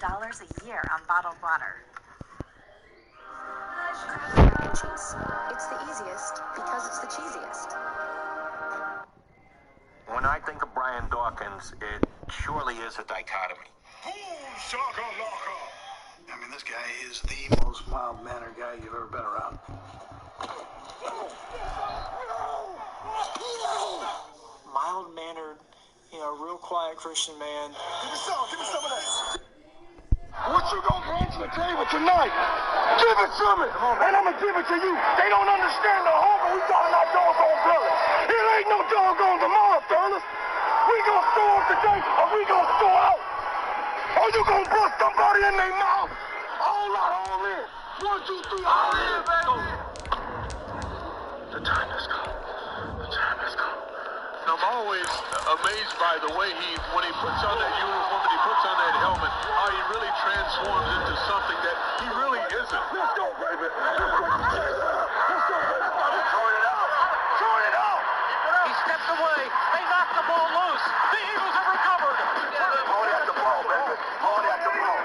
a year on bottled water. Cheese. It's the easiest because it's the cheesiest. When I think of Brian Dawkins, it surely is a dichotomy. Boom, shakalaka. I mean, this guy is the most mild-mannered guy you've ever been around. Mild-mannered, real quiet Christian man. Give me some of that. What you gonna bring to the table tonight? Give it to me, and I'm gonna give it to you. They don't understand the hunger we got in our doggone belly. It ain't no doggone tomorrow, fellas. We gonna store up today, or we gonna store out. Or you gonna bust somebody in their mouth? All out, all in. 1, 2, 3, all in, baby. The time has come. The time has come. I'm always amazed by the way when he puts on that uniform and he puts on that helmet, how he really transforms into something that he really isn't. Let's go, baby. Let's go, baby. Throw it out. Throw it out. He steps away. They knock the ball loose. The Eagles have recovered. Party at the ball, baby. Party at the ball.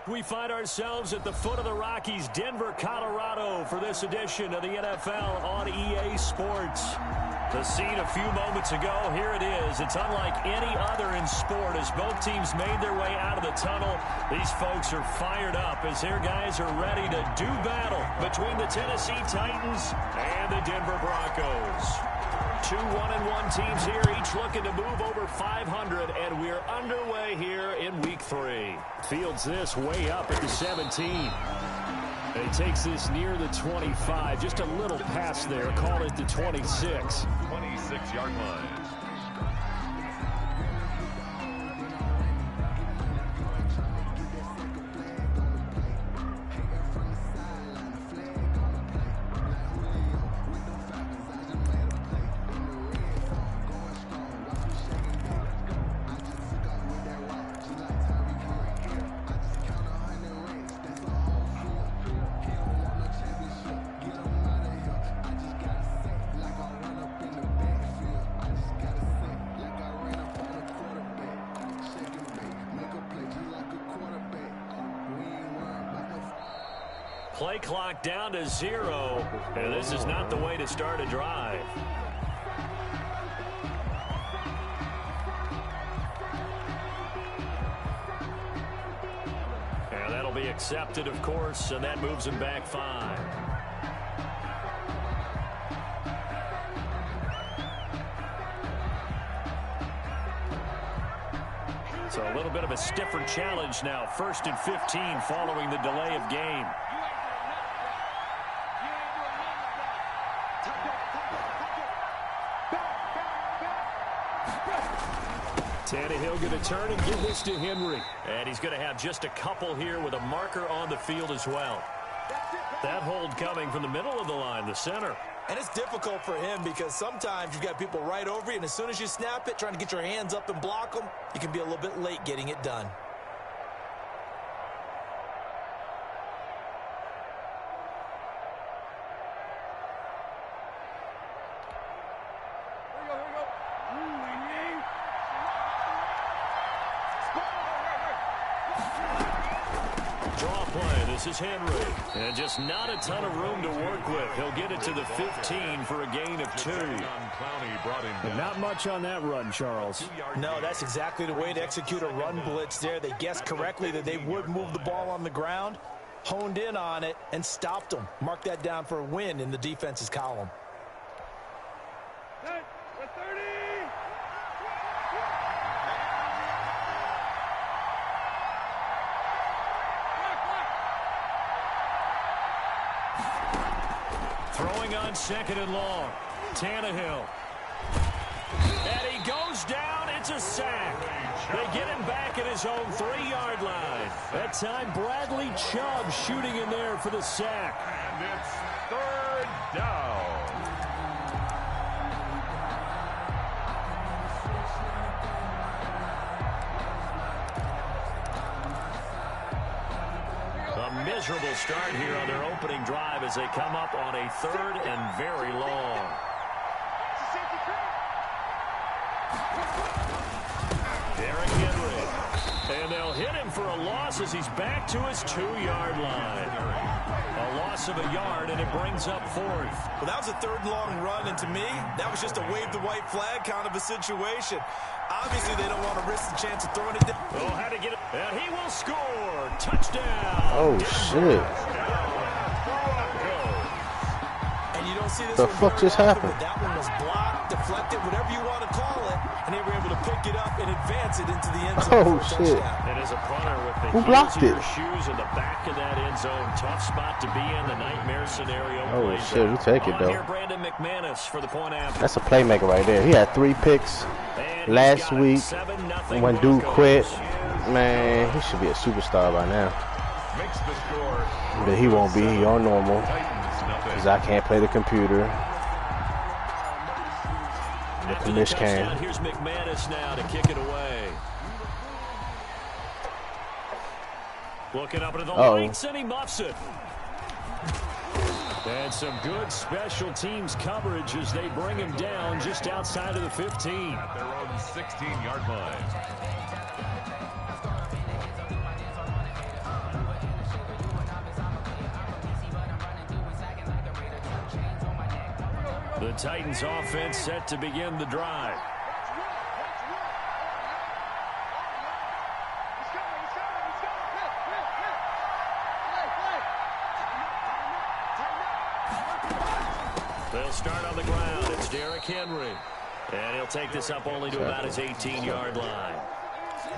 We find ourselves at the foot of the Rockies, Denver, Colorado, for this edition of the NFL on EA Sports. The scene a few moments ago, here it is. It's unlike any other in sport as both teams made their way out of the tunnel. These folks are fired up as their guys are ready to do battle between the Tennessee Titans and the Denver Broncos. Two 1-1 teams here, each looking to move over 500, and we're underway here in Week 3. Fields this way up at the 17. And he takes this near the 25, just a little past there, call it the 26. 26-yard line. Play clock down to 0, and this is not the way to start a drive. And that'll be accepted, of course, and that moves him back 5. So a little bit of a stiffer challenge now. 1st and 15 following the delay of game. Tannehill going to turn and give this to Henry. And he's going to have just a couple here with a marker on the field as well. That hold coming from the middle of the line, the center. And it's difficult for him because sometimes you've got people right over you, and as soon as you snap it, trying to get your hands up and block them, you can be a little bit late getting it done. Draw handoff play. This is Henry. And just not a ton of room to work with. He'll get it to the 15 for a gain of 2. And not much on that run, Charles. No, that's exactly the way to execute a run blitz there. They guessed correctly that they would move the ball on the ground, honed in on it, and stopped them. Mark that down for a win in the defense's column. Throwing on 2nd and long. Tannehill. And he goes down. It's a sack. They get him back at his own 3-yard line. That time, Bradley Chubb shooting in there for the sack. And it's 3rd down. A miserable start here on their opening drive as they come up on a 3rd and very long. Derrick Henry. And they'll hit him for a loss as he's back to his 2-yard line. A loss of a yard, and it brings up 4th. Well, that was a 3rd long run, and to me, that was just a wave the white flag kind of a situation. Obviously, they don't want to risk the chance of throwing it down. Oh, how to get it. And he will score. Touchdown. Oh, shit. And you don't see this the fuck just happened? That one was blocked, deflected, whatever you want to call it, and they were able to pick it up and advance it into the end zone. Oh, shit. And as a punter with the Who blocked heels of it? your shoes in the back of that end zone, tough spot to be in. The nightmare scenario. Oh, shit, we take it, though. Here, Brandon McManus for the point after. That's a playmaker right there. He had 3 picks last week. When dude quit, man, he should be a superstar by now. Makes the score. But he won't be. He on normal. Because I can't play the computer. The commish can. Here's McManus now to kick it away. Looking up into the lights, and he muffs it. And some good special teams coverage as they bring him down just outside of the 15. At their own 16-yard line. The Titans offense set to begin the drive. They'll start on the ground. It's Derrick Henry. And he'll take this up only to about his 18-yard line.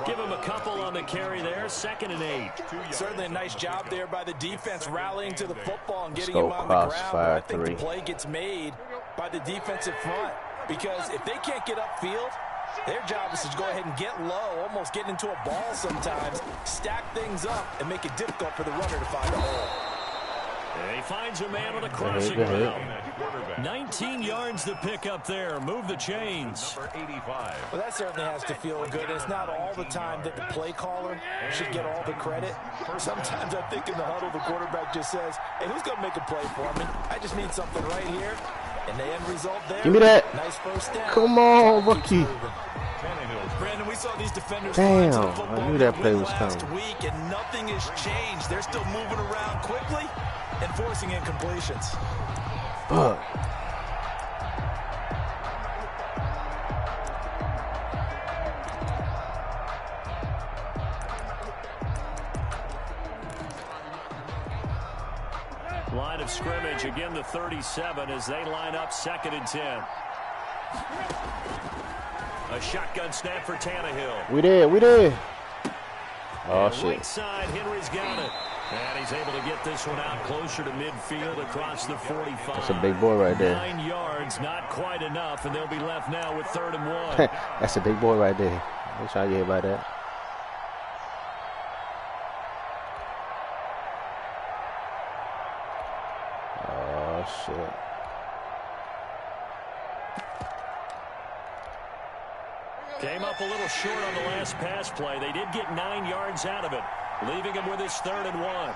Give him a couple on the carry there. 2nd and 8. Certainly a nice job there by the defense rallying to the football and getting him on the ground. But I think the play gets made by the defensive front. Because if they can't get upfield, their job is to go ahead and get low, almost get into a ball sometimes, stack things up, and make it difficult for the runner to find a hole. And he finds a man on a crossing route. 19 yards to pick up there. Move the chains. Number 85. Well, that certainly has to feel good. And it's not all the time that the play caller should get all the credit. Sometimes I think in the huddle, the quarterback just says, hey, who's going to make a play for me? I just need something right here. And the end result there. Give me that. Nice first down. Come on, rookie. Brandon, we saw these defenders. Damn, I knew that play was last coming. week, and nothing has changed. They're still moving around quickly and forcing incompletions. Fuck. Line of scrimmage, again the 37 as they line up 2nd and 10. A shotgun snap for Tannehill. We did. Oh, and shit. Right side, Henry's got it. And he's able to get this one out closer to midfield across the 45. That's a big boy right there. 9 yards, not quite enough, and they'll be left now with 3rd and 1. That's a big boy right there. I'm trying to get hit by that. Oh, shit. Came up a little short on the last pass play. They did get 9 yards out of it, leaving him with his 3rd and 1.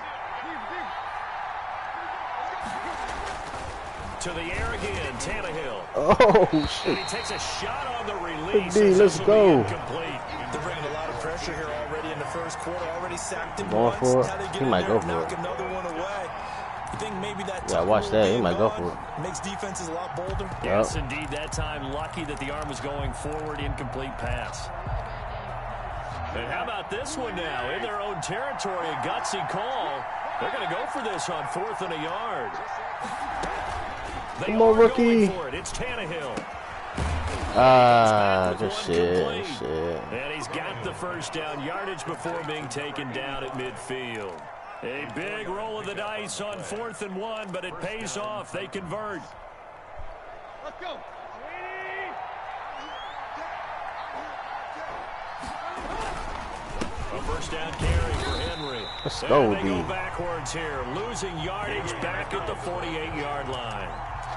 To the air again, Tannehill. Oh, shit. And he takes a shot on the release. D, let's go. They're bringing a lot of pressure here already in the first quarter. Already sacked him going once. for Now they it. get He in might there go and for knock it. another one away. You think maybe that Yeah, watch that. He might go for it. Makes defenses a lot bolder. Yes, indeed. That time, lucky that the arm was going forward. Incomplete pass. And how about this one now? In their own territory, a gutsy call. They're going to go for this on 4th and a yard. Come on, rookie. For it. It's Tannehill. Good shit. And he's got the first down yardage before being taken down at midfield. A big roll of the dice on 4th and 1, but it pays off. They convert. Let's go. A first down carry for Henry. Let's go, and they go backwards here, losing yardage back at the 48-yard line.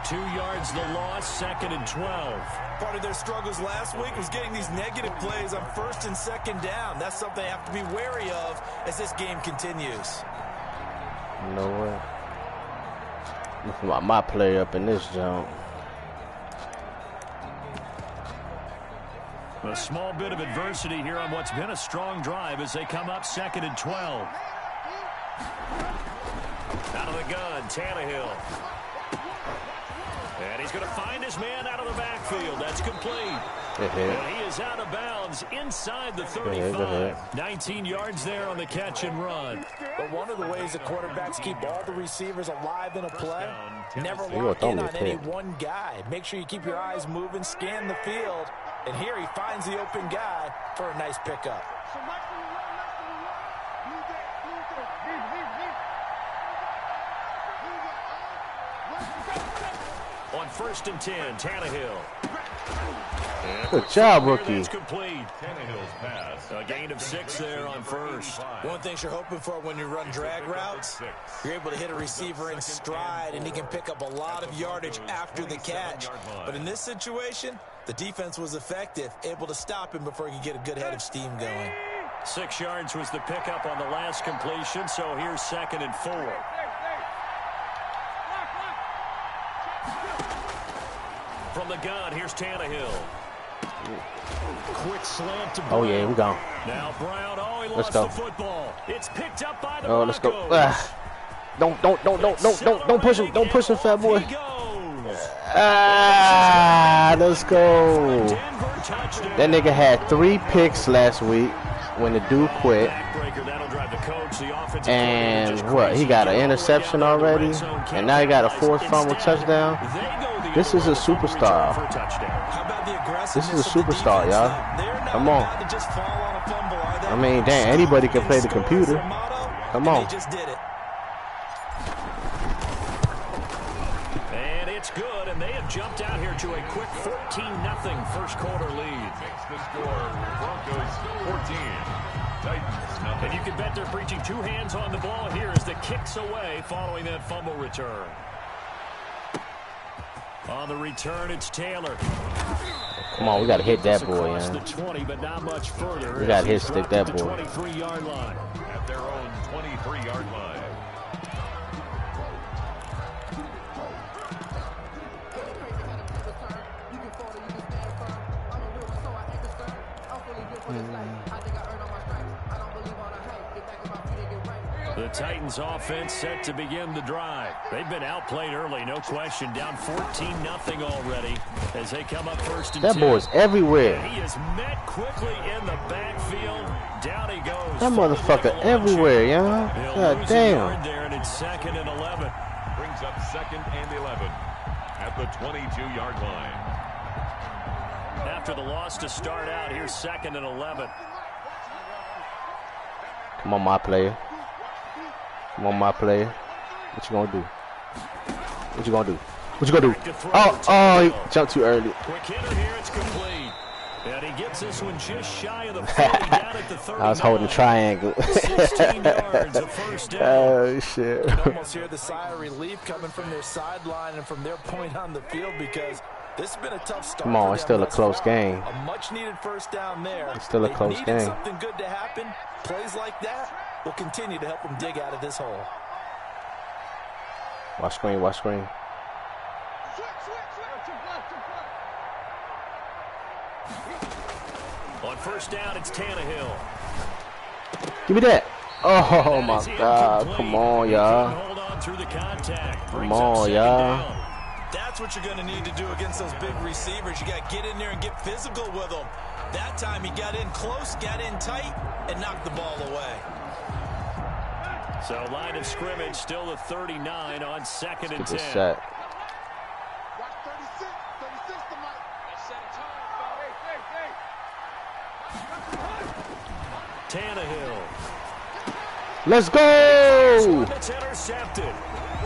2 yards the loss, 2nd and 12. Part of their struggles last week was getting these negative plays on 1st and 2nd down. That's something they have to be wary of as this game continues. You know what? Looking at my player up in this jump. A small bit of adversity here on what's been a strong drive as they come up 2nd and 12. Out of the gun, Tannehill. And he's going to find his man out of the backfield. That's complete. And he is out of bounds inside the 35. 19 yards there on the catch and run. But one of the ways the quarterbacks keep all the receivers alive in a play, never lock in on any one guy. Make sure you keep your eyes moving, scan the field. And here he finds the open guy for a nice pickup. On 1st and 10, Tannehill. Good job, rookie. That's complete. Tannehill's pass. A gain of 6 there on 1st. One thing you're hoping for when you run drag routes, you're able to hit a receiver in stride, and he can pick up a lot of yardage after the catch. But in this situation, the defense was effective, able to stop him before he could get a good head of steam going. 6 yards was the pickup on the last completion, so here's 2nd and 4. From the gun, here's Tannehill. Quick slant to Brown. Oh, yeah, we gone. Now Brown, he let's lost go. the football. It's picked up by the Broncos. Let's go. Don't push him. Don't push him, fat boy. Let's go. That nigga had 3 picks last week when the dude quit. And what? He got an interception already, and now he got a 4th fumble touchdown. This is a superstar. This is a superstar, y'all. Come on. I mean, damn, anybody can play the computer. Come on. And it's good, and they have jumped out here to a quick 14-0 first quarter lead. Makes the score Broncos 14. Titans nothing. And you can bet they're preaching 2 hands on the ball here as the kicks away following that fumble return. On the return, it's Taylor. Come on, we got to hit that boy, man. The 20, but not much further. We got to hit stick that boy. 23-yard line. At their own 23-yard line. The Titans offense set to begin the drive. They've been outplayed early, no question. Down 14-0 already as they come up 1st and 10. That boy's everywhere. And he is met quickly in the backfield. Down he goes. That motherfucker everywhere, y'all. God damn. There, and it's 2nd and 11. Brings up 2nd and 11 at the 22-yard line. After the loss to start out, here's 2nd and 11. Come on, my player. Come on, my player. What you gonna do? What you gonna do? What you gonna do? Oh, he jumped too early. Quick hitter here, it's complete. And he gets this one just shy of the 40 down at the 39. I was holding triangle. 16 yards, a first down. Oh, shit. You can almost hear the sigh of relief coming from their sideline and from their point on the field because this has been a tough start. Come on, it's still a close game. A much-needed first down there. It's still a close game. Something good to happen. Plays like that will continue to help them dig out of this hole. Watch screen, watch screen. On first down, it's Tannehill. Give me that. Oh, my God. Come on, y'all. Hold on through the contact. Come on, y'all. That's what you're going to need to do against those big receivers. You got to get in there and get physical with them. That time he got in close, got in tight, and knocked the ball away. So line of scrimmage still the 39 on 2nd and 10. Set. Tannehill. Let's go. It's intercepted.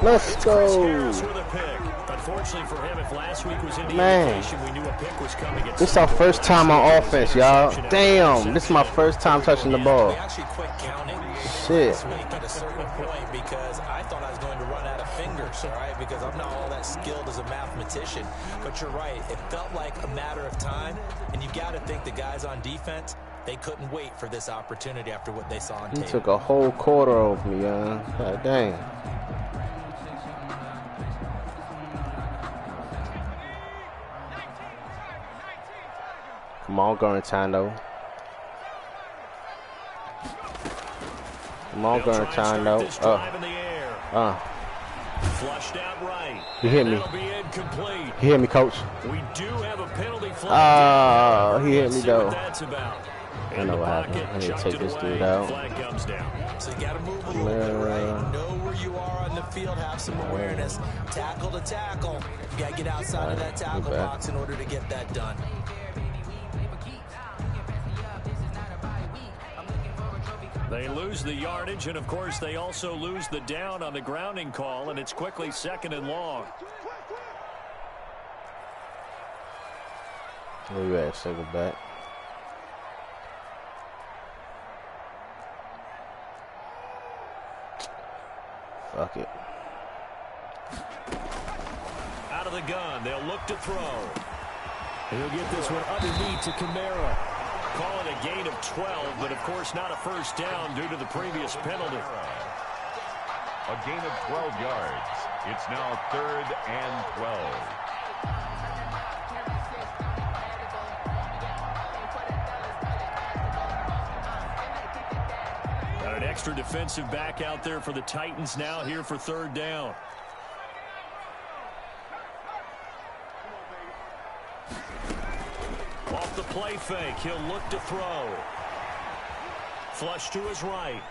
Let's go. With a pick. Unfortunately for him, if last week was indication, we knew a pick was coming. This is our first time on offense, y'all. Damn, this is my first time touching the ball. We actually quit counting Shit. this week at a certain point because I thought I was going to run out of fingers, all right? Because I'm not all that skilled as a mathematician. But you're right. It felt like a matter of time, and you got to think the guys on defense, they couldn't wait for this opportunity after what they saw on tape. He took a whole quarter off me, y'all. God dang. Come on, Garantano. Come on, Garantano. Flushed out right. He hit me. He hit me, coach. We do have a penalty flag. He hit me, though. That's about. I know what happened. I need to take this dude out. So you got to move a little bit, right? Know where you are on the field. Have some awareness. Tackle to tackle. You got to get outside of that tackle box in order to get that done. They lose the yardage, and of course they also lose the down on the grounding call, and it's quickly 2nd and long. Where you at, second back? Fuck it. Out of the gun, they'll look to throw. He'll get this one underneath to Kamara. Call it a gain of 12, but of course not a first down due to the previous penalty. A gain of 12 yards. It's now 3rd and 12. Got an extra defensive back out there for the Titans now here for 3rd down. Off the play fake, he'll look to throw. Flush to his right.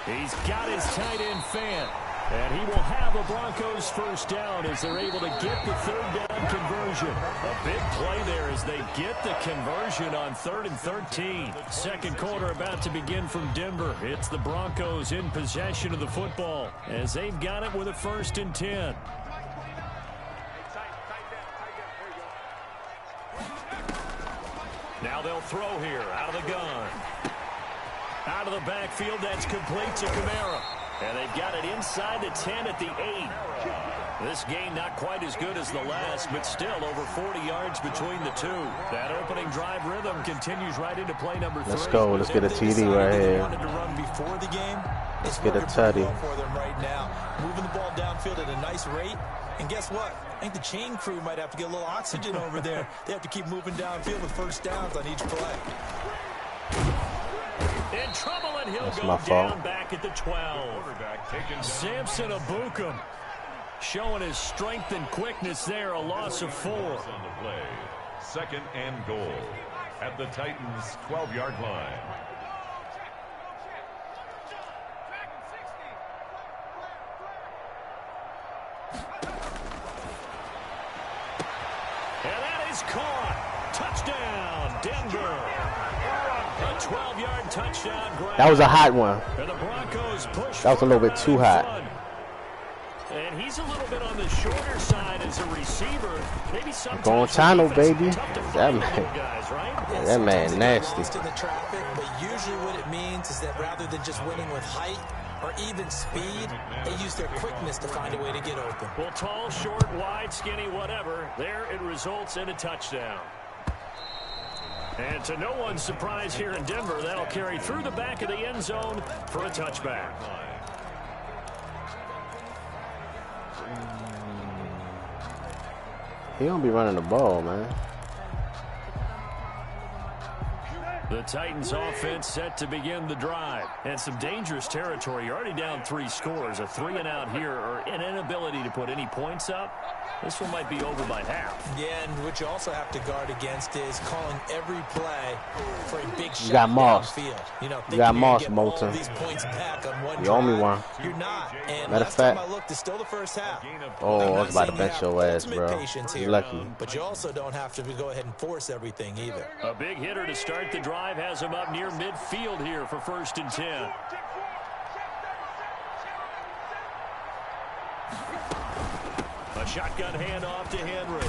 He's got his tight end Fant. And he will have a Broncos first down as they're able to get the 3rd down conversion. A big play there as they get the conversion on 3rd and 13. Second quarter about to begin from Denver. It's the Broncos in possession of the football as they've got it with a 1st and 10. Now they'll throw here out of the gun. Out of the backfield, that's complete to Kamara. And they've got it inside the 10 at the 8. This game not quite as good as the last, but still over 40 yards between the two. That opening drive rhythm continues right into play number 3. Let's go. Let's get a TD right here. Let's get a tutty. For them right now, moving the ball downfield at a nice rate. And guess what? I think the chain crew might have to get a little oxygen over there. They have to keep moving downfield with first downs on each play. In trouble, and he'll That's go my fault. down back at the 12. Samson Abukum showing his strength and quickness there, a loss of 4. On the play. 2nd and goal at the Titans' 12-yard line. And that is caught. Touchdown, Denver. A 12-yard touchdown grab. That was a hot one. And the Broncos push. That was a little bit too hot. And he's a little bit on the shorter side as a receiver. Maybe Garantano, baby. That man. Guys, right? Yeah, that man nasty. In the traffic, but usually what it means is that rather than just winning with height or even speed, they use their quickness to find a way to get open. Well, tall, short, wide, skinny, whatever. There it results in a touchdown. And to no one's surprise here in Denver, that'll carry through the back of the end zone for a touchback. He don't be running the ball, man. The Titans offense set to begin the drive. And some dangerous territory. You're already down 3 scores. A 3-and-out here or an inability to put any points up. This one might be over by half. Yeah, and what you also have to guard against is calling every play for a big shot. You got Moss. Downfield. You know, you got Moss, Moulton. These points back on one you owe me one. You're not. And matter of fact, I looked, it's still the first half. Oh, I was about to bench your ass, bro. You're lucky. But you also don't have to go ahead and force everything either. A big hitter to start the drive has him up near midfield here for 1st and 10. A shotgun handoff to Henry.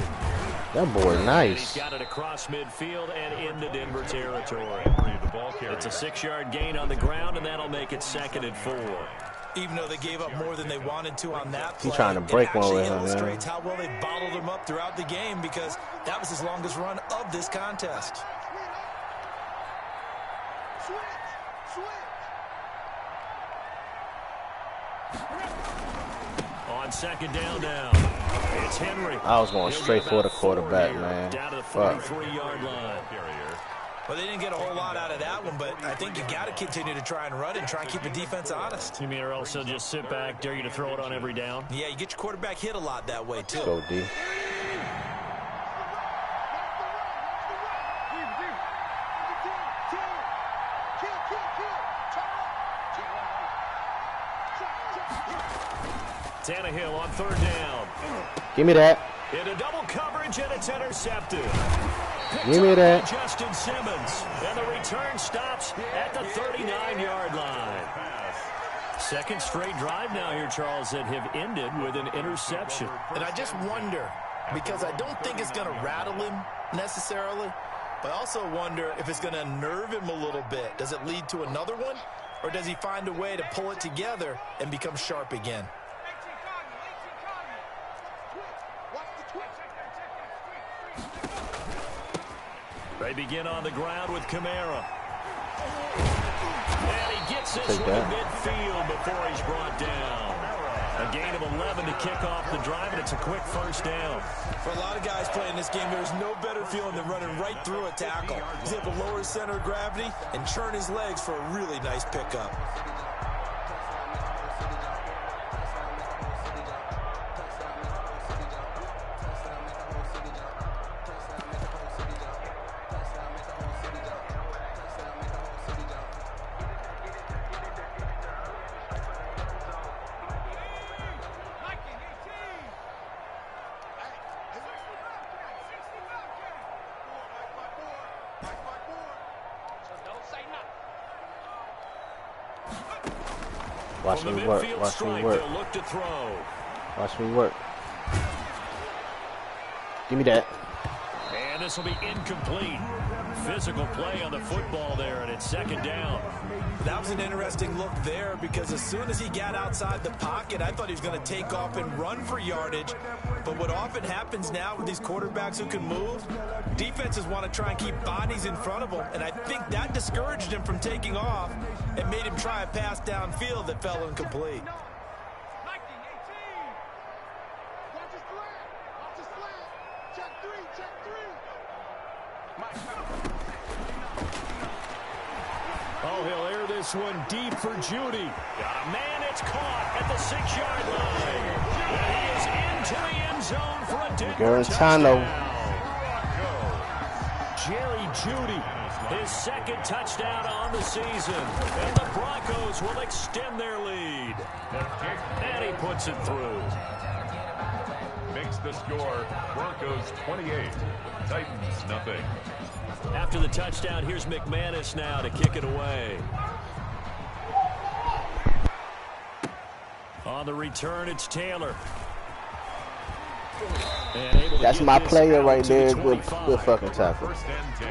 That boy nice. He's got it across midfield and into Denver territory. It's a 6-yard gain on the ground, and that'll make it 2nd and 4. Even though they gave up more than they wanted to on that play, he's trying to break one with him. It illustrates how well they bottled him up throughout the game because that was his longest run of this contest. On 2nd down now, it's Henry. I was going straight for the quarterback, man. Down to the 43-yard line. Well, they didn't get a whole lot out of that one, but I think you got to continue to try and run and try and keep the defense honest. You mean or else they'll just sit back, dare you to throw it on every down? Yeah, you get your quarterback hit a lot that way, too. Go D. Tannehill on 3rd down. Give me that. Into double coverage, and it's intercepted. Give me that. Justin Simmons, and the return stops at the 39-yard line. 2nd straight drive now here, Charles, that have ended with an interception. And I just wonder, because I don't think it's going to rattle him necessarily, but I also wonder if it's going to unnerve him a little bit. Does it lead to another one, or does he find a way to pull it together and become sharp again? They begin on the ground with Kamara. And he gets this one to midfield before he's brought down. A gain of 11 to kick off the drive, and it's a quick 1st down. For a lot of guys playing this game, there's no better feeling than running right through a tackle. He's able to lower his center of gravity and churn his legs for a really nice pickup. Watch me work. Watch me work. Watch me work. Give me that. And this will be incomplete. Physical play on the football there, and it's 2nd down. That was an interesting look there because as soon as he got outside the pocket, I thought he was going to take off and run for yardage. But what often happens now with these quarterbacks who can move, defenses want to try and keep bodies in front of them. And I think that discouraged him from taking off and made him try a pass downfield that fell incomplete. Oh, he'll air this one deep for Judy. Man, it's caught at the 6-yard line. And he is into the end zone for a Denver touchdown. Jerry Judy, his 2nd touchdown on the season. And the Broncos will extend their lead. And he puts it through. Makes the score Broncos 28, Titans nothing. After the touchdown, here's McManus now to kick it away. On the return, it's Taylor. That's my player right there. Good fucking tackle. 1st and 10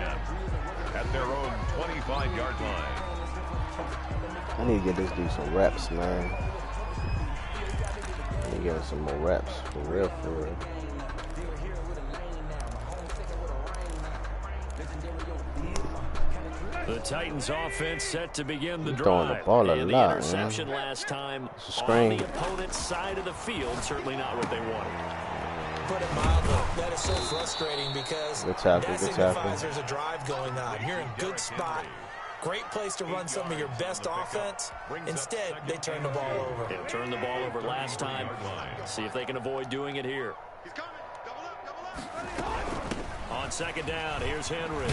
at their own 25-yard line. I need to get this dude some reps, man. I need to get him some more reps. For real, for real. The Titans offense set to begin the drive. Throwing the ball a and lot, the interception man. last time It's a screen. on the opponent's side of the field. Certainly not what they wanted. put it mildly. That is so frustrating because that signifies there's a drive going on. You're in a good spot. Great place to run some of your best offense. Instead, they turn the ball over. They turned the ball over last time. See if they can avoid doing it here. On second down, here's Henry.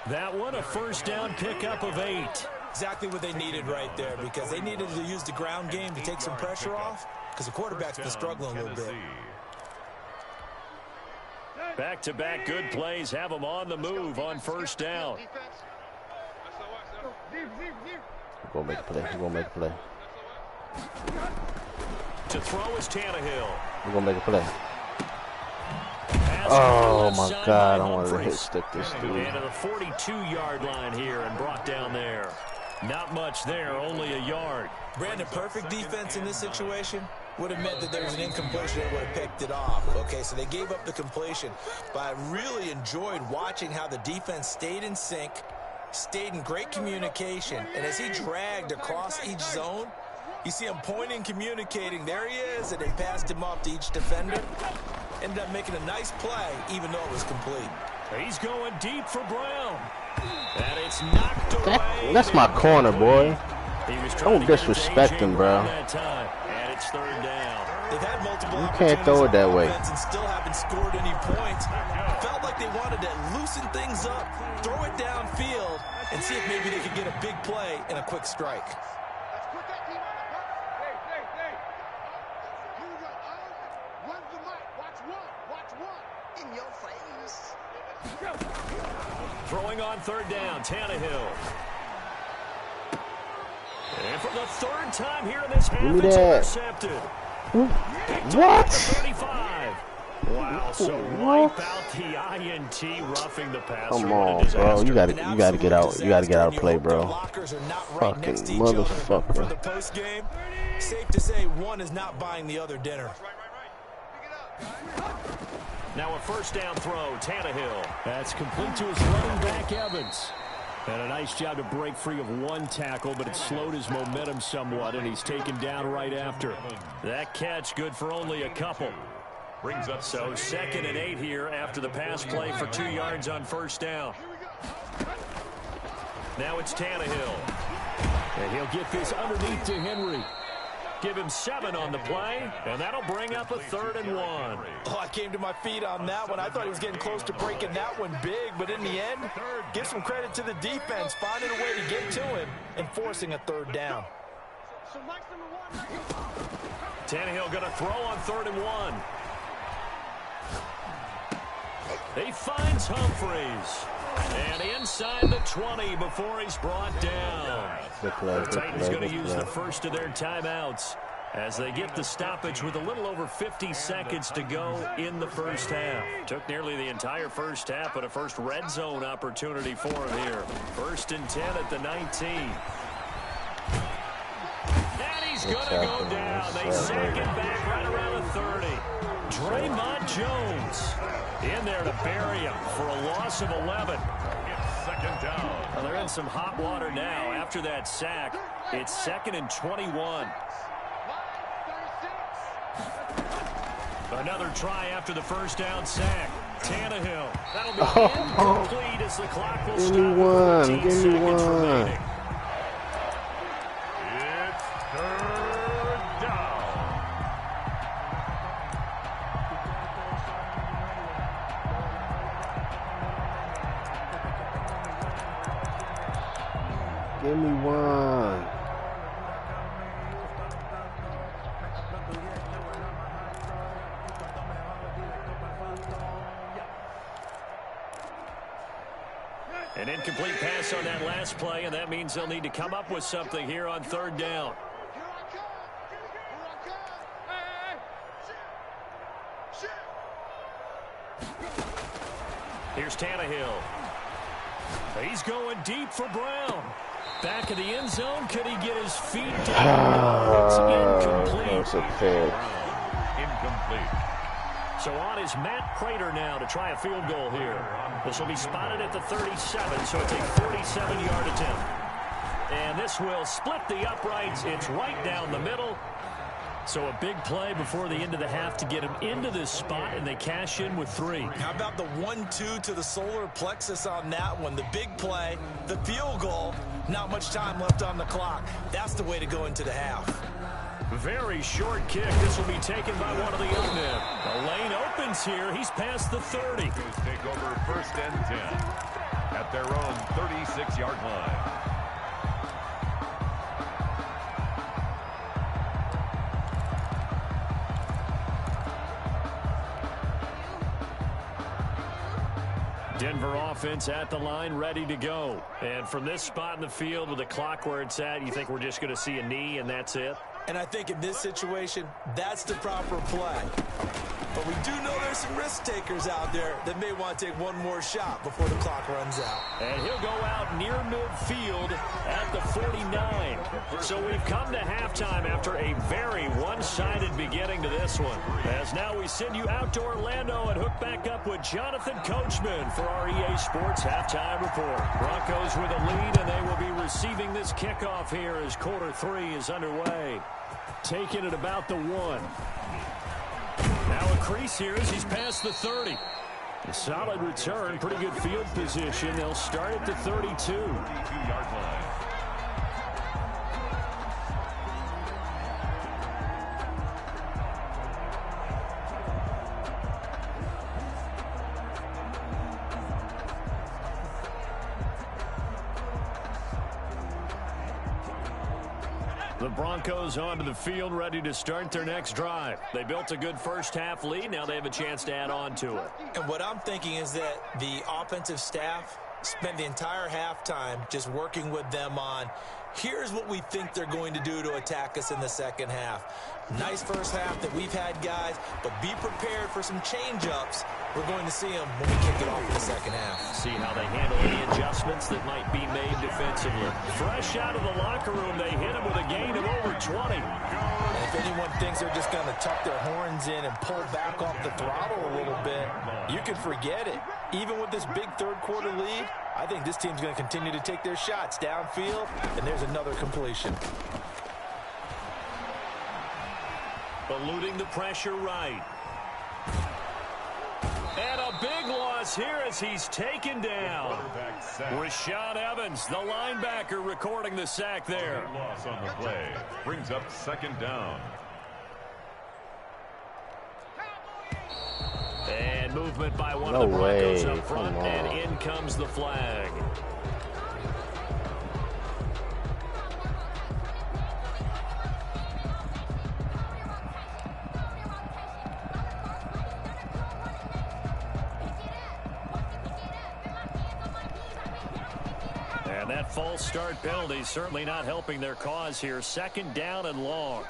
That one, a first down pickup of 8. Exactly what they needed right there, because they needed to use the ground game to take some pressure off, because the quarterback's been struggling a little bit. Back-to-back good plays have them on the move on first down. We're going to make a play. We're going to make a play. To throw is Tannehill. We're going to make a play. Oh, my God. I wanted to hit stick this dude. And to the 42-yard line here and brought down there. Not much there, only a yard. Brandon, perfect defense in this situation would have meant that there was an incompletion that would have picked it off. Okay, so they gave up the completion. But I really enjoyed watching how the defense stayed in sync, stayed in great communication. And as he dragged across each zone, you see him pointing, communicating. There he is, and they passed him off to each defender. Ended up making a nice play, even though it was complete. He's going deep for Brown. And it's knocked away. That's my corner, boy. Don't disrespect him, bro. And it's third down. They've had multiple you can't throw it that way. And still haven't scored any points. Felt like they wanted to loosen things up, throw it downfield, and see if maybe they could get a big play and a quick strike. Throwing on third down, Tannehill. And for the third time here in this half, it's intercepted. What? 35. Wow, so wipe out the INT, roughing the passer. Come on, bro. You gotta get out. You gotta get out of play, bro. Fucking motherfucker. For the post game, safe to say one is not buying the other dinner. Now a first down throw, Tannehill. That's complete to his running back, Evans. And a nice job to break free of one tackle, but it slowed his momentum somewhat, and he's taken down right after. That catch good for only a couple. Brings up so 2nd and 8 here after the pass play for 2 yards on first down. Now it's Tannehill. And he'll get this underneath to Henry. Give him 7 on the play, and that'll bring up a 3rd and 1. Oh, I came to my feet on that one. I thought he was getting close to breaking that one big, but in the end, give some credit to the defense, finding a way to get to him and forcing a 3rd down. Tannehill going to throw on 3rd and 1. He finds Humphries. And inside the 20 before he's brought down. The Titans going to use the first of their timeouts as they get the stoppage with a little over 50 seconds to go in the first half. Took nearly the entire first half, but a first red zone opportunity for him here. 1st and 10 at the 19. And he's going to go down. They sack him back right around the 30. Draymond Jones in there to bury him for a loss of 11. Second down. Well, they're in some hot water now. After that sack, it's 2nd and 21. Another try after the first down sack. Tannehill. That'll be incomplete as the clock will stop. Give me one. It's 3rd down. Give me one. An incomplete pass on that last play, and that means they'll need to come up with something here on 3rd down. Here's Tannehill. He's going deep for Brown. Back of the end zone. Could he get his feet down? It's incomplete. That's a pick. Incomplete. So on is Matt Prater now to try a field goal here. This will be spotted at the 37, so it's a 47-yard attempt. And this will split the uprights. It's right down the middle. So a big play before the end of the half to get him into this spot, and they cash in with 3. How about the 1-2 to the solar plexus on that one? The big play, the field goal, not much time left on the clock. That's the way to go into the half. Very short kick. This will be taken by one of the young men. The lane opens here. He's past the 30. Take over 1st and 10 at their own 36-yard line. Denver offense at the line, ready to go. And from this spot in the field with the clock where it's at, you think we're just going to see a knee and that's it? And I think in this situation, that's the proper play. But we do know there's some risk takers out there that may want to take one more shot before the clock runs out. And he'll go out near midfield at the 49. So we've come to halftime after a very one-sided beginning to this one. As now we send you out to Orlando and hook back up with Jonathan Coachman for our EA Sports Halftime Report. Broncos with a lead, and they will be receiving this kickoff here as quarter 3 is underway. Taking it about the 1. Now a crease here as he's past the 30. A solid return, pretty good field position. They'll start at the 32. 32-yard line. The Broncos onto the field, ready to start their next drive. They built a good first-half lead. Now they have a chance to add on to it. And what I'm thinking is that the offensive staff spent the entire halftime just working with them on, here's what we think they're going to do to attack us in the second half. Nice first half that we've had, guys, but be prepared for some change-ups. We're going to see them when we kick it off in the second half. See how they handle any adjustments that might be made defensively. Fresh out of the locker room, they hit him with a gain of over 20. And if anyone thinks they're just going to tuck their horns in and pull back off the throttle a little bit, you can forget it. Even with this big third-quarter lead, I think this team's going to continue to take their shots downfield, and there's another completion. Eluding the pressure right. And a big loss here as he's taken down. Rashaan Evans, the linebacker, recording the sack there. Loss on the play brings up 2nd down. And movement by one of the Broncos up front, and in comes the flag. And that false start penalty certainly not helping their cause here. 2nd down and long.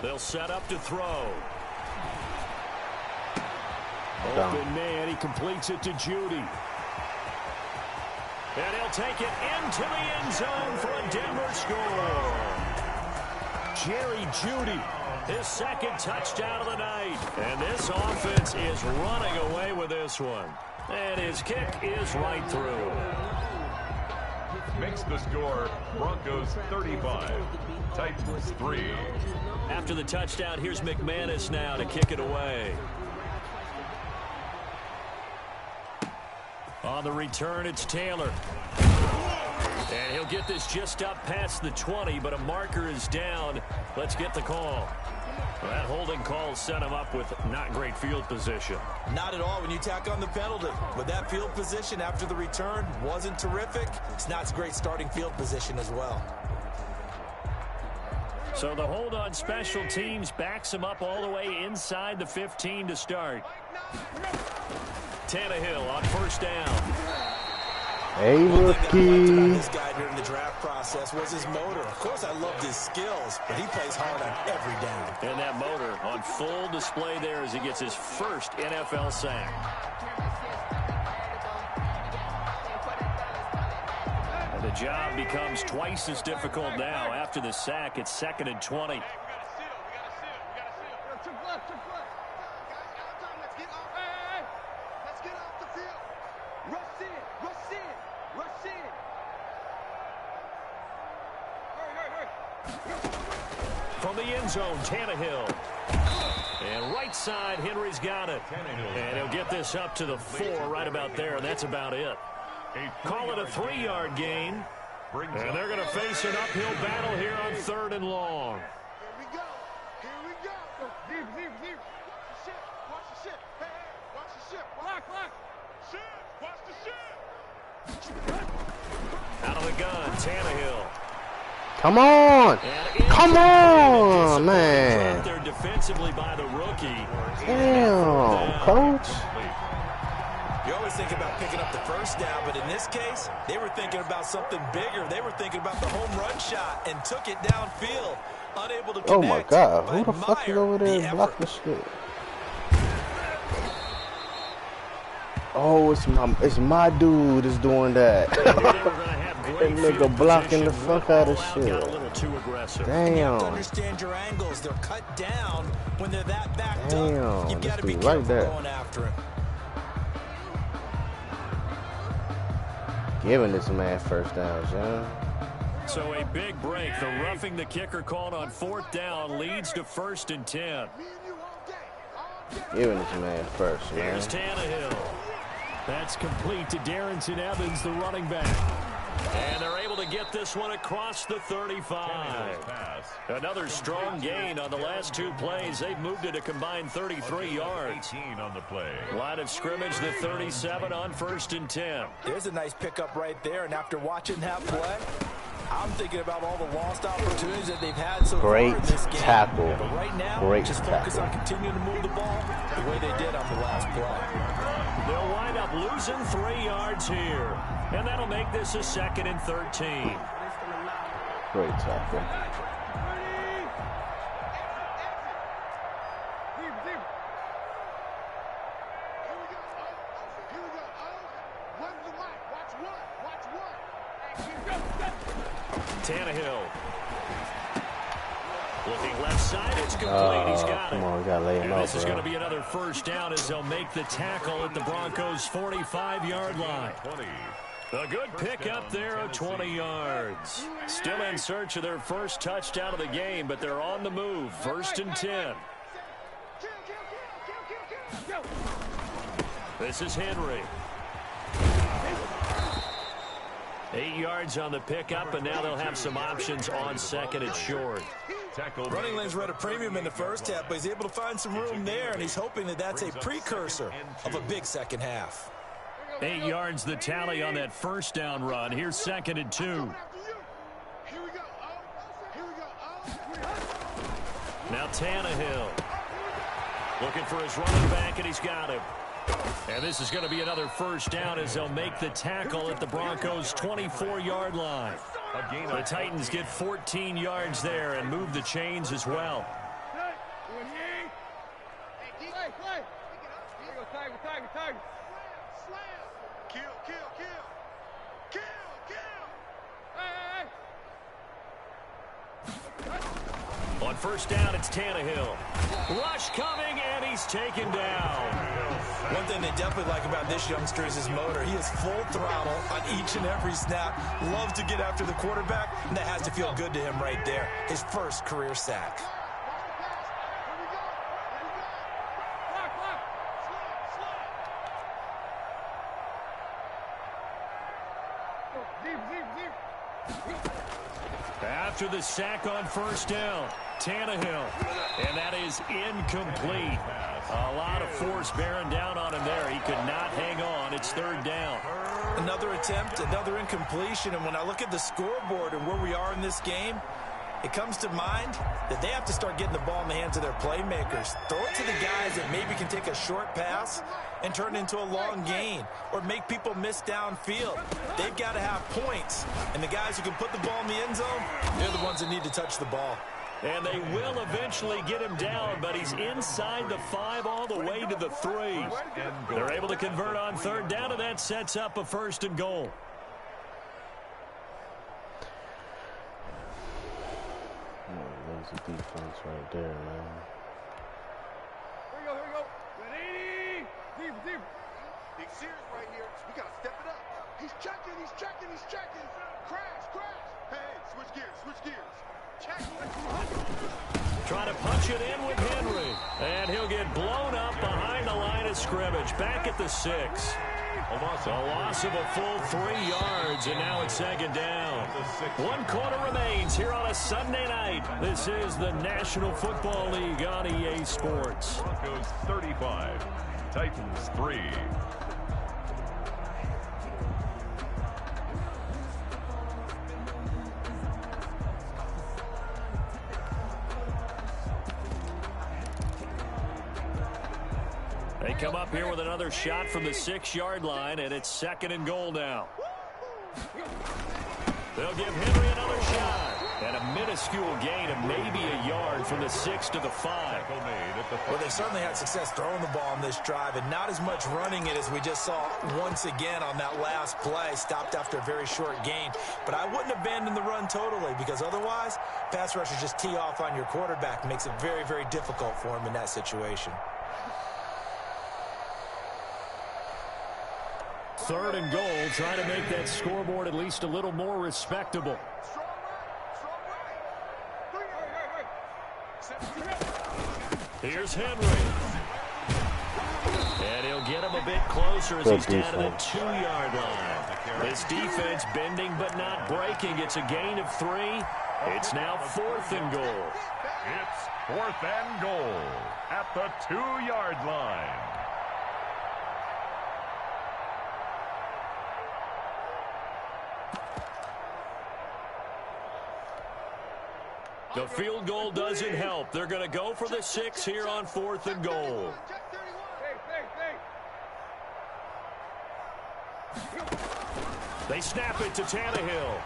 They'll set up to throw. Open man, he completes it to Judy. And he'll take it into the end zone for a Denver score. Jerry Judy, his 2nd touchdown of the night. And this offense is running away with this one. And his kick is right through. Makes the score Broncos 35, Titans 3. After the touchdown, here's McManus now to kick it away. On the return, it's Taylor. And he'll get this just up past the 20, but a marker is down. Let's get the call. Well, that holding call set him up with not great field position. Not at all when you tack on the penalty. But that field position after the return wasn't terrific. It's not great starting field position as well. So the hold on special teams backs him up all the way inside the 15 to start. Tannehill on 1st down. Hey, rookie. This guy during the draft process was his motor. Of course, I loved his skills, but he plays hard on every down. And that motor on full display there as he gets his first NFL sack. And the job becomes twice as difficult now. After the sack, it's 2nd and 20. Let's get off the field. Rush the end zone, Tannehill. And right side, Henry's got it. And he'll get this up to the 4 right about there, and that's about it. Call it a 3-yard gain. And they're going to face an uphill battle here on 3rd and long. Here we go. Here we go. Deep. Watch the ship. Hey, watch the ship. Lock. Ship. Watch the ship. Out of the gun, Tannehill. Come on. Come on, man. There defensively by the rookie. Damn, coach. You always think about picking up the first down, but in this case, they were thinking about something bigger. They were thinking about the home run shot and took it downfield. Unable to connect. Oh, my God. Who the fuck is over there blocking the shit? Oh, it's my dude is doing that. That nigga blocking the fuck out of shit. Damn. You have to understand your angles. They're cut down when they're that backed up. You got to be right careful going after him. Giving this man first down, John. So a big break. The roughing the kicker called on 4th down leads to 1st and 10. Giving this man first, man. Here's Tannehill. That's complete to Darrington Evans, the running back. And they're able to get this one across the 35. Another strong gain on the last 2 plays. They've moved it a combined 33 yards. On the play. Line of scrimmage, the 37 on 1st and 10. There's a nice pickup right there, and after watching that play, I'm thinking about all the lost opportunities that they've had so far in this game. Tackle. But right now, just focus on continuing to move the ball the way they did on the last play. They'll wind up losing 3 yards here. And that'll make this a 2nd and 13. Great tackle. Tannehill. Looking left side, it's complete. He's got it. Come on, we gotta lay him out, This is going to be another first down as they'll make the tackle at the Broncos' 45-yard line. A good pickup there of 20 yards. Still in search of their first touchdown of the game, but they're on the move. 1st and 10. This is Henry. 8 yards on the pickup, and now they'll have some options on 2nd and short. Running lanes were at a premium in the first half, but he's able to find some room there, and he's hoping that that's a precursor of a big second half. 8 yards the tally on that first down run. Here's 2nd and 2. Now Tannehill. Looking for his running back, and he's got him. And this is going to be another first down as they'll make the tackle at the Broncos' 24-yard line. The Titans get 14 yards there and move the chains as well. On first down, it's Tannehill. Rush coming, and he's taken down. One thing they definitely like about this youngster is his motor. He is full throttle on each and every snap. Loves to get after the quarterback, and that has to feel good to him right there. His first career sack. After the sack on first down, Tannehill, and that is incomplete. A lot of force bearing down on him there. He could not hang on. It's 3rd down. Another attempt, another incompletion, and when I look at the scoreboard and where we are in this game, it comes to mind that they have to start getting the ball in the hands of their playmakers. Throw it to the guys that maybe can take a short pass and turn it into a long gain or make people miss downfield. They've got to have points, and the guys who can put the ball in the end zone, they're the ones that need to touch the ball. And they will eventually get him down, but he's inside the 5 all the way to the 3. They're able to convert on 3rd down, and that sets up a 1st and goal. Lazy defense right there, man. Here we go. Ready? Deep. Big series right here. We got to step it up. He's checking. Crash. Hey, switch gears. Trying to punch it in with Henry. And he'll get blown up behind the line of scrimmage. Back at the 6. A loss of a full 3 yards, and now it's 2nd down. 1 quarter remains here on a Sunday night. This is the National Football League on EA Sports. Broncos 35, Titans 3. They come up here with another shot from the 6-yard line, and it's 2nd and goal now. They'll give Henry another shot. And a minuscule gain of maybe a yard from the 6 to the 5. Well, they certainly had success throwing the ball on this drive, and not as much running it as we just saw once again on that last play. Stopped after a very short gain. But I wouldn't abandon the run totally, because otherwise, pass rushers just tee off on your quarterback. Makes it very, very difficult for him in that situation. 3rd and goal, trying to make that scoreboard at least a little more respectable. Here's Henry. And he'll get him a bit closer as he's down to the 2-yard line. This defense bending but not breaking. It's a gain of 3. It's now 4th and goal. It's 4th and goal at the 2-yard line. The field goal doesn't help. They're going to go for the 6 here on 4th and goal. They snap it to Tannehill.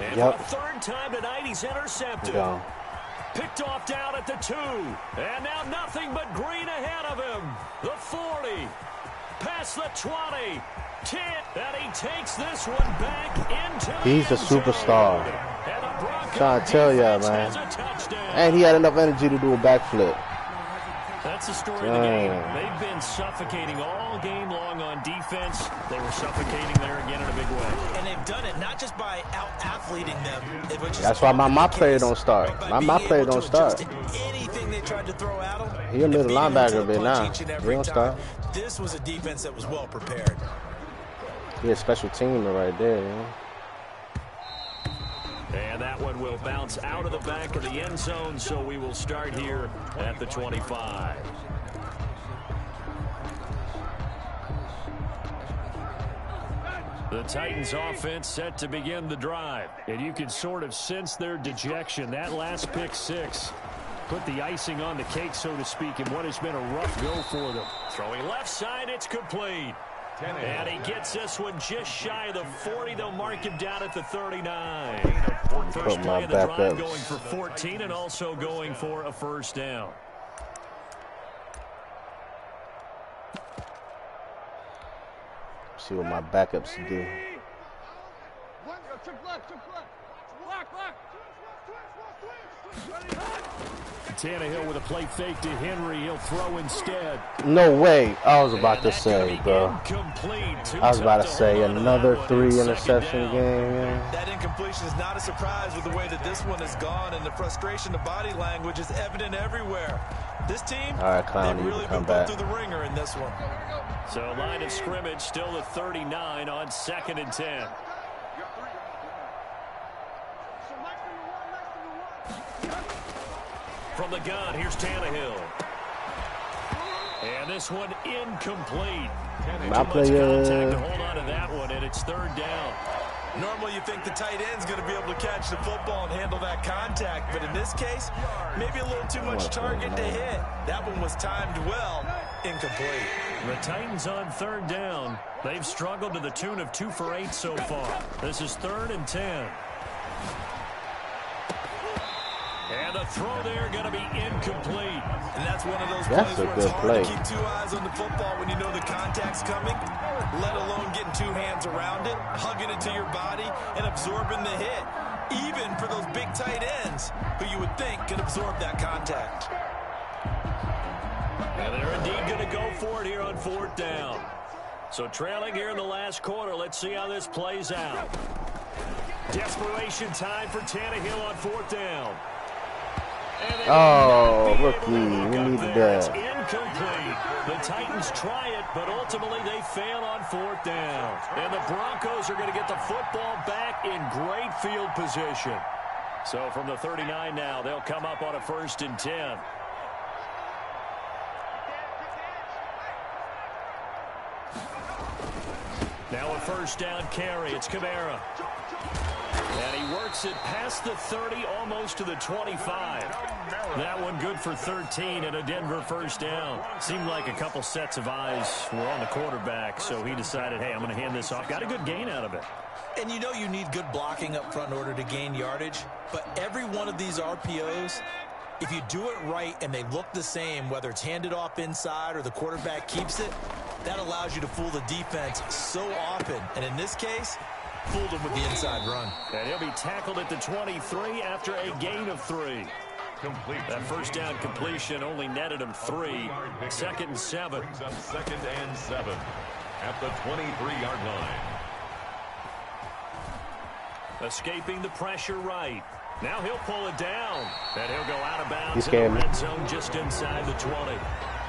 And for the 3rd time tonight, he's intercepted. Picked off down at the 2. And now nothing but green ahead of him. The 40. Past the 20. 10. And he takes this one back into He's a superstar. Trying to tell y'all, man. And he had enough energy to do a backflip. That's the story of the game. They've been suffocating all game long on defense. They were suffocating there again in a big way. And they've done it not just by out-athleting them. That's why my player don't start. My player don't start. Anything they tried to throw at him. He a middle linebacker a bit now. He don't start. This was a defense that was well prepared. He a special teamer right there, man. And that one will bounce out of the back of the end zone, so we will start here at the 25. The Titans offense set to begin the drive, and you can sort of sense their dejection. That last pick 6 put the icing on the cake, so to speak, in what has been a rough go for them. Throwing left side, it's complete. And he gets this one just shy of the 40. They'll mark him down at the 39. First play of the drive going for 14 and also going for a 1st down. See what my backups do. Tannehill with a play fake to Henry. He'll throw instead. No way. I was about to say, bro. I was about to say another 3 interception game. Yeah. That incompletion is not a surprise with the way that this one has gone, and the frustration of body language is evident everywhere. This team, they've really been put through the ringer in this one. So line of scrimmage still the 39 on 2nd and 10. From the gun, here's Tannehill. And this one incomplete. Too much contact to hold on to that one, and it's 3rd down. Normally you think the tight end's going to be able to catch the football and handle that contact, but in this case, maybe a little too much target to hit. That one was timed well, incomplete. The Titans on 3rd down. They've struggled to the tune of 2 for 8 so far. This is 3rd and 10. And the throw there going to be incomplete. And that's one of those plays where it's hard to keep 2 eyes on the football when you know the contact's coming, let alone getting 2 hands around it, hugging it to your body, and absorbing the hit, even for those big tight ends who you would think can absorb that contact. And they're indeed going to go for it here on 4th down. So trailing here in the last quarter, let's see how this plays out. Desperation time for Tannehill on 4th down. Oh, rookie, we need that. Incomplete. The Titans try it, but ultimately they fail on 4th down. And the Broncos are going to get the football back in great field position. So from the 39 now, they'll come up on a 1st and 10. Now a 1st down carry. It's Kamara. And he works it past the 30, almost to the 25. That one good for 13 and a Denver 1st down. Seemed like a couple sets of eyes were on the quarterback, so he decided, hey, I'm going to hand this off. Got a good gain out of it. And you know you need good blocking up front in order to gain yardage, but every one of these RPOs, if you do it right and they look the same, whether it's handed off inside or the quarterback keeps it, that allows you to fool the defense so often. And in this case, fooled him with the inside run. And he'll be tackled at the 23 after a gain of 3. Complete. That 1st down completion only netted him 3. 2nd and 7. Brings up 2nd and 7 at the 23-yard line. Escaping the pressure right. Now he'll pull it down. And he'll go out of bounds in the red zone just inside the 20.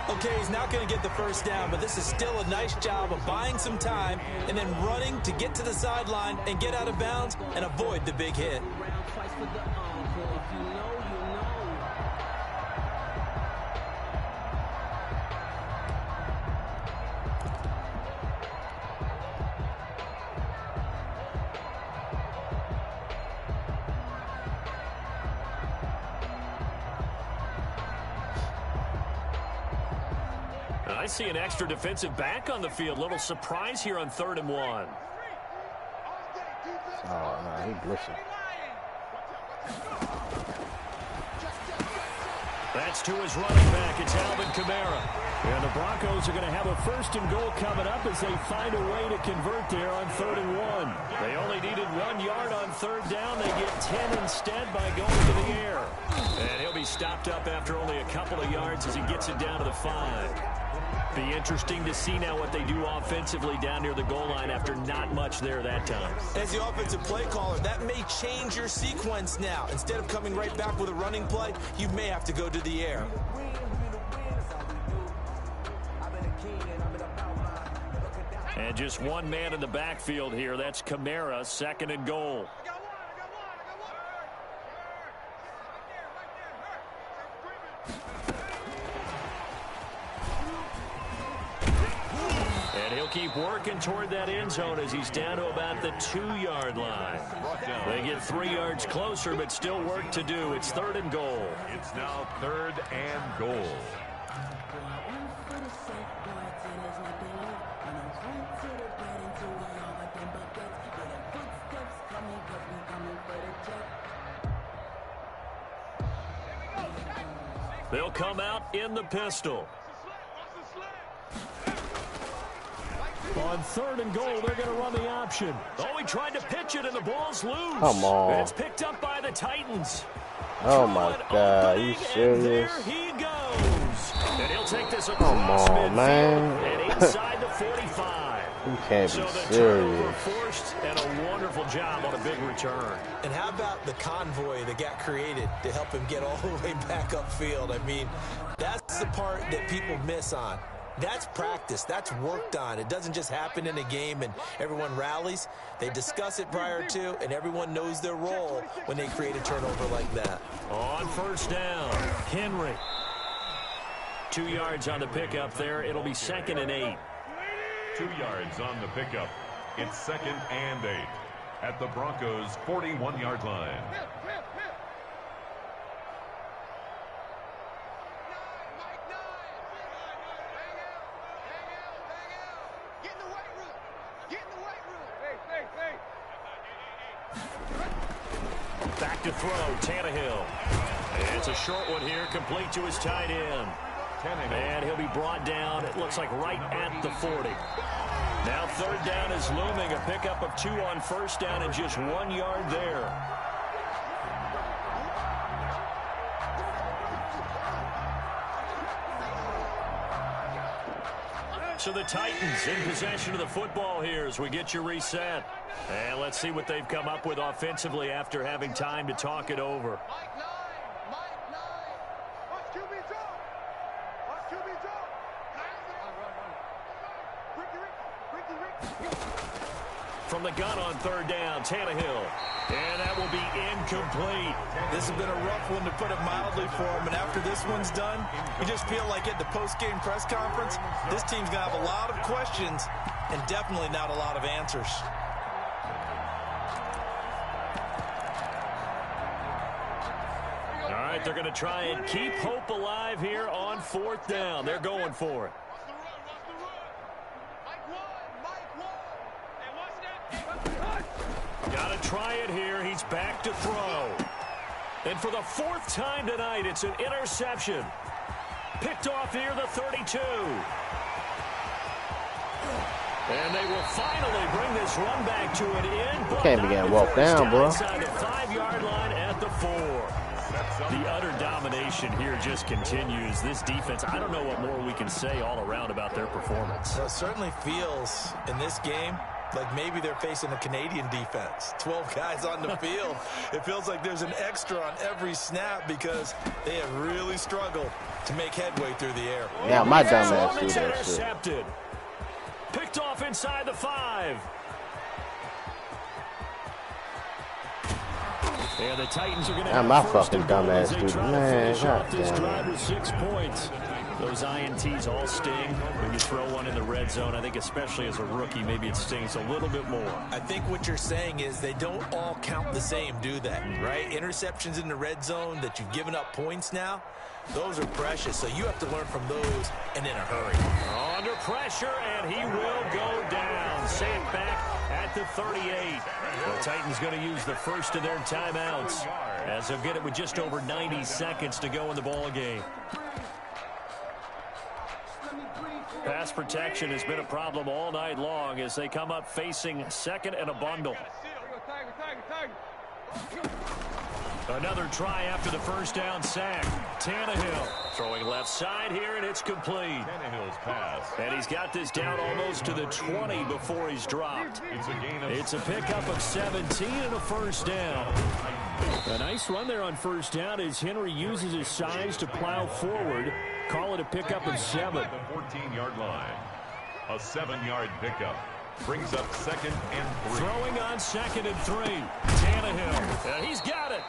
Okay, he's not going to get the 1st down, but this is still a nice job of buying some time and then running to get to the sideline and get out of bounds and avoid the big hit. I see an extra defensive back on the field. Little surprise here on 3rd and 1. Oh, no, he blitzing. That's to his running back. It's Alvin Kamara. And the Broncos are going to have a 1st and goal coming up as they find a way to convert there on 3rd and 1. They only needed 1 yard on 3rd down. They get 10 instead by going to the air. And he'll be stopped up after only a couple of yards as he gets it down to the 5. Be interesting to see now what they do offensively down near the goal line after not much there that time. As the offensive play caller, that may change your sequence now. Instead of coming right back with a running play, you may have to go to the air. And just one man in the backfield here. That's Kamara, 2nd and goal. Keep working toward that end zone as he's down to about the 2-yard line. They get 3 yards closer, but still work to do. It's 3rd and goal. It's now 3rd and goal. They'll come out in the pistol. On 3rd and goal, they're going to run the option. Oh, he tried to pitch it, and the ball's loose. Come on. It's picked up by the Titans. Oh, my God. Are you serious? And there he goes. And he'll take this across Come on, man. And inside the 45. You can't so be the serious. turnover forced, and a wonderful job on a big return. And how about the convoy that got created to help him get all the way back upfield? I mean, that's the part that people miss on. That's practice. That's worked on. It doesn't just happen in a game and everyone rallies. They discuss it prior to, and everyone knows their role when they create a turnover like that. On 1st down, Henry. 2 yards on the pickup there. It'll be 2nd and 8. 2 yards on the pickup. It's 2nd and 8 at the Broncos' 41-yard line. Back to throw, Tannehill. And it's a short one here, complete to his tight end. And he'll be brought down, it looks like right at the 40. Now 3rd down is looming, a pickup of 2 on 1st down and just 1 yard there. So the Titans in possession of the football here as we get you reset. And let's see what they've come up with offensively after having time to talk it over. From the gun on third down, Tannehill. And that will be incomplete. This has been a rough one, to put it mildly, for him. And after this one's done, you just feel like at the post-game press conference, this team's going to have a lot of questions and definitely not a lot of answers. All right, they're going to try and keep hope alive here on fourth down. They're going for it. Got to try it here. He's back to throw. And for the fourth time tonight, it's an interception. Picked off near the 32. And they will finally bring this run back to an end. Can't be getting walked down, bro. Inside the 5-yard line at the 4. The utter domination here just continues. This defense, I don't know what more we can say all around about their performance. Well, it certainly feels in this game like maybe they're facing a Canadian defense. 12 guys on the field. It feels like there's an extra on every snap because they have really struggled to make headway through the air. Yeah, my dumb ass do that shit. Picked off inside the 5. And the Titans are going to have my fucking dumb ass dude. Man, this drive with 6 points. Those INTs all sting when you throw one in the red zone. I think especially as a rookie, maybe it stings a little bit more. I think what you're saying is they don't all count the same, do they? Right? Interceptions in the red zone that you've given up points now, those are precious. So you have to learn from those and in a hurry. Under pressure, and he will go down. Sacked back at the 38. The Titans going to use the first of their timeouts as they'll get it with just over 90 seconds to go in the ball game. Pass protection has been a problem all night long as they come up facing second and a bundle. Another try after the first down sack. Tannehill throwing left side here, and it's complete. Tannehill's pass. And he's got this down almost to the 20 before he's dropped. It's a pickup of 17 and a first down. A nice run there on first down as Henry uses his size to plow forward. Call it a pickup of 7. At the 14-yard line. A 7-yard pickup. Brings up second and 3. Throwing on second and 3. Tannehill. He's got it.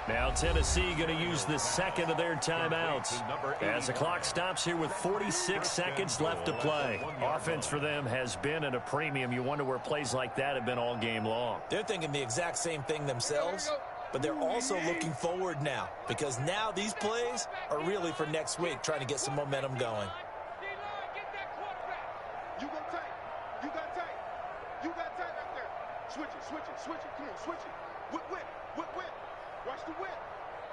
Now Tennessee going to use the second of their timeouts as the clock stops here with 46 seconds left to play. Offense for them has been at a premium. You wonder where plays like that have been all game long. They're thinking the exact same thing themselves, but they're also looking forward now because now these plays are really for next week, trying to get some momentum going. You go tight. You got tight. You got tight right there. Switch it, switch it, switch it. Come on, switch it. Whip, whip, whip, whip. Watch the whip.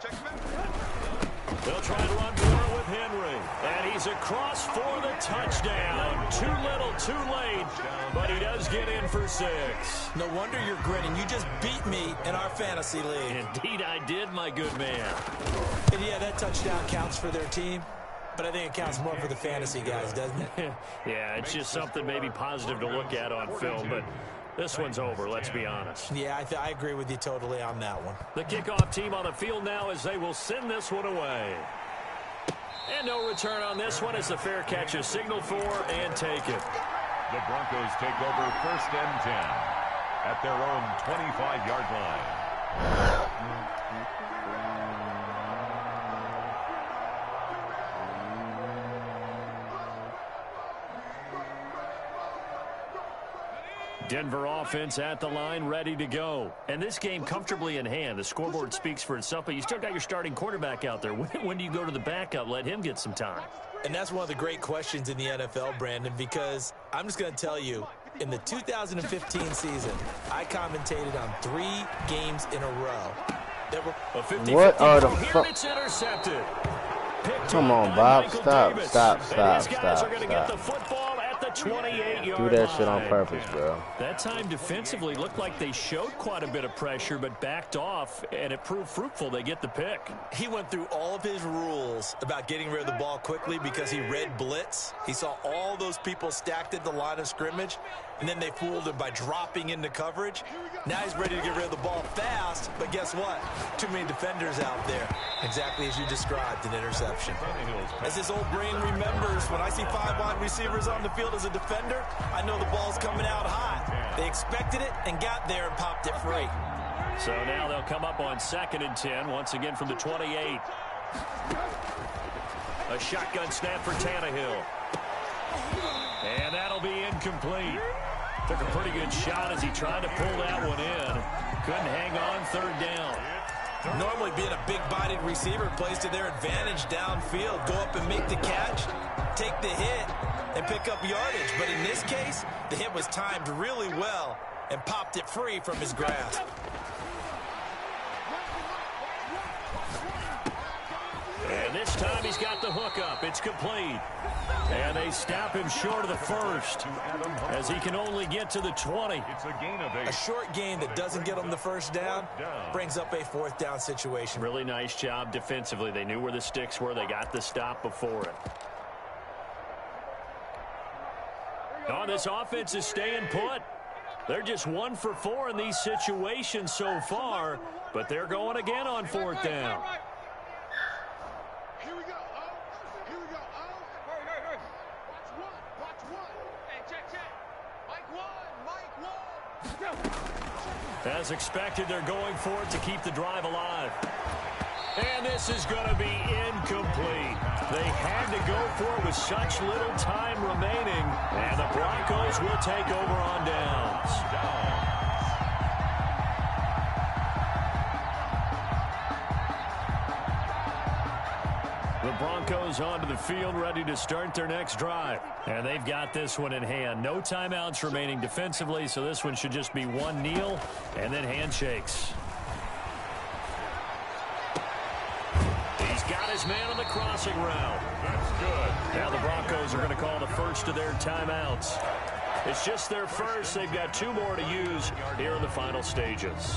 Check it back. They'll try to run more with Henry. And he's across for the touchdown. Too little, too late. But he does get in for 6. No wonder you're grinning. You just beat me in our fantasy league. Indeed I did, my good man. And yeah, that touchdown counts for their team. But I think it counts more for the fantasy guys, doesn't it? Yeah, it's just something maybe positive to look at on film. But this one's over, let's be honest. Yeah, I agree with you totally on that one. The kickoff team on the field now as they will send this one away. And no return on this one as the fair catch is signaled for and taken. The Broncos take over first and 10 at their own 25-yard line. Denver offense at the line, ready to go. And this game comfortably in hand. The scoreboard speaks for itself, but you still got your starting quarterback out there. When do you go to the backup? Let him get some time. And that's one of the great questions in the NFL, Brandon, because I'm just going to tell you, in the 2015 season, I commentated on 3 games in a row. What are the fuck? It's intercepted. Come on, Bob. Stop. These guys are going to get the football at the 28-yard line. Do that shit on purpose, bro. That time defensively looked like they showed quite a bit of pressure, but backed off, and it proved fruitful. They get the pick. He went through all of his rules about getting rid of the ball quickly because he read blitz. He saw all those people stacked at the line of scrimmage, and then they fooled him by dropping into coverage. Now he's ready to get rid of the ball fast, but guess what? Too many defenders out there. Exactly as you described, an interception. As his old brain remembers, when I see 5 wide receivers on the field as a defender, I know the ball's coming out hot. They expected it and got there and popped it free. So now they'll come up on 2nd and 10, once again from the 28. A shotgun snap for Tannehill. And that'll be incomplete. Took a pretty good shot as he tried to pull that one in. Couldn't hang on 3rd down. Normally being a big-bodied receiver plays to their advantage downfield. Go up and make the catch, take the hit, and pick up yardage. But in this case, the hit was timed really well and popped it free from his grasp. And this time he's got the hook up. It's complete. And they stop him short of the first as he can only get to the 20. It's a gain of 8. A short gain that doesn't get him the first down brings up a 4th down situation. Really nice job defensively. They knew where the sticks were. They got the stop before it. Oh, this offense is staying put. They're just 1 for 4 in these situations so far, but they're going again on 4th down. Here we go. Here we go. Hurry. Watch one. Hey, check. Mike 1. As expected, they're going for it to keep the drive alive. And this is going to be incomplete. They had to go for it with such little time remaining, and the Broncos will take over on downs. The Broncos onto the field, ready to start their next drive. And they've got this one in hand. No timeouts remaining defensively, so this one should just be one kneel and then handshakes. He's got his man on the crossing route. That's good. Now the Broncos are going to call the first of their timeouts. It's just their first. They've got 2 more to use here in the final stages.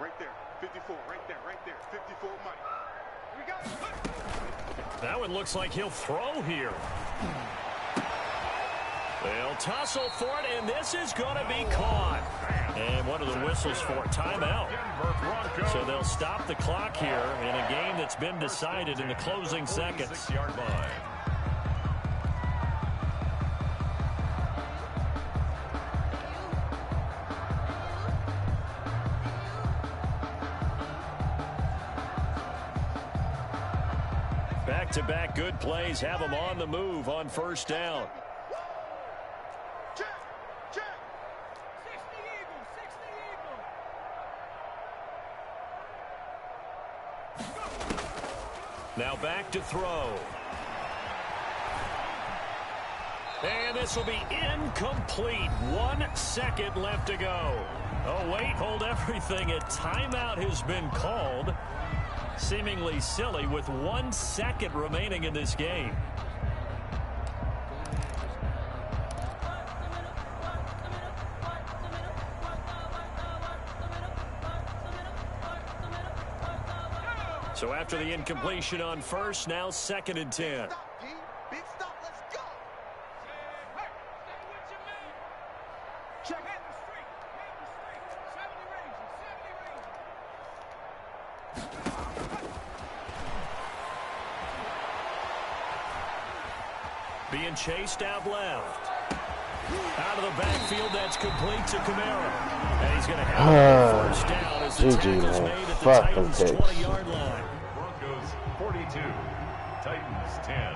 Right there. 54. Right there. 54, Mike. Here we go. That one looks like he'll throw here. They'll tussle for it, and this is going to be caught. And what are the whistles for? Timeout. So they'll stop the clock here in a game that's been decided in the closing seconds. 6-yard line. Back-to-back good plays have them on the move on 1st down. Now back to throw. And this will be incomplete. 1 second left to go. Oh, wait, hold everything. A timeout has been called. Seemingly silly with 1 second remaining in this game. So after the incompletion on 1st, now 2nd and 10. Big stop. Let's go. Check it. Being chased out left. Out of the backfield, that's complete to Kamara. And he's going to have a 1st down as the tackle's made at the Titans' 20-yard line. Broncos 42, Titans 10.